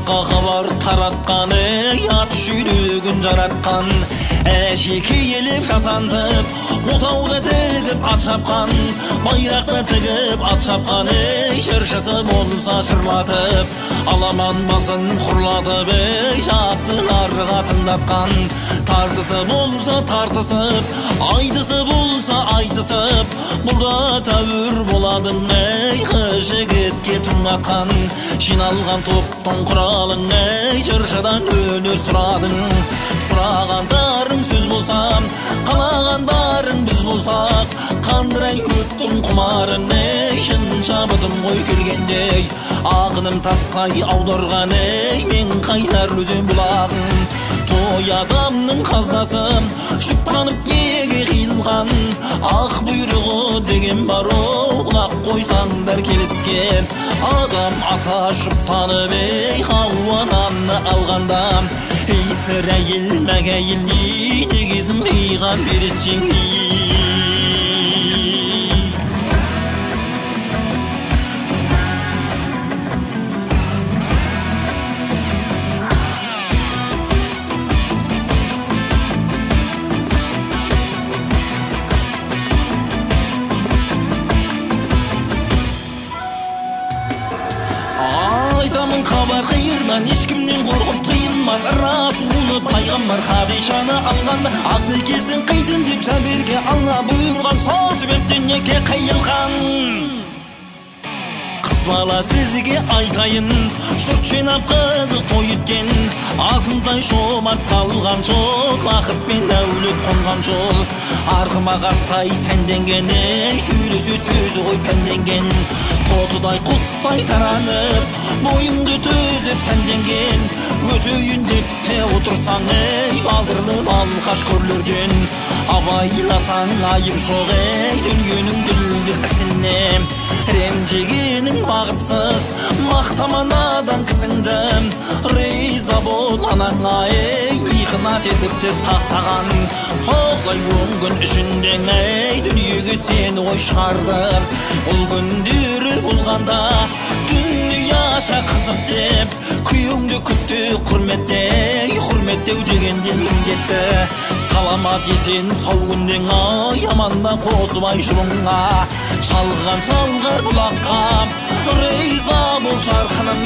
Халыққа хабар таратқан, ат жүрегін жаратқан, әшеке елеп жасантып, отауды тігіп ат шапқан, байрақты тігіп ат шапқан, шыршысы болса шырлатып, аламан басын құрлатып, жақсыларға тыңдатқан, тартысы болса тартысып, айтысы болса айтысып, бұлда тәуір боладың, жігітке тұңатқан, жиналған топтың құралың, жыршыдан өнер сұрадың. Сұрағандарың сөз болсам, қалағандарың біз болсақ, қандырай өттің құмарын, шын шабытым ғой келгендей, ағыным тасқай аударған, мен қайнар өзен бұлағын. Той адамның қаздасым, шыққанып неге қиылған, ақ бұйрығы деген бар, құлақ қойсаңдар келіскен. Адам ата шұптанып, Хауадан алғанда, сірә елмәгәйіл негізін қиған бересшен. Айтамын хабар қиырдан, ешкімнен қорқып тыйылман, Расулы пайғамбар Хадишаны алғанда, ақылкесін қисын деп жәберге Алла бұйырған, сол себептен неке қиылған. Қыз бала сізге айтайын, жұрт жинап қызық той еткен, алтындай шомарт салған жол, бақыт пен дәулет қонған жол. Арғыма қақтай сәнденген, сөйлесе сөзі ғой пәнденген, тотыдай құстай таранып, бойыңды төзіп сәнденген, өтейін деп те отырсаң, балдырлы балқаш көрлерден, абайласаң айып жоқ, дүниенің дүлдір ісіне. Ренжегенің бағытсыз, мақтаманадан кісіңді, риза бол анаңа, михнат етіп те сақтаған, тоғызай он күн ішінде дүниеге сені ой шығарды. Ол күндері болғанда дүнияша қызып деп, күйіңді күтті құрметте, құрметтеу дегенде міндетті. Саламат есен сау күнден аманда қосыбай жұлыңа, шалған шалғар бұлаққа, риза бол жарқыным,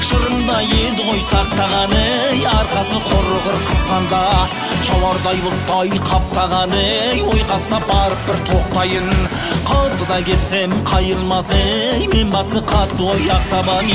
шырымда еді ғой сақтағаны, арқасы қорғыр қызғанда, жауардай бұлттай қаптағаны, ойқастап барып бір тоқтайын, қалтыда кетсем қайылмасы, мен басы қатты ой ақтабан.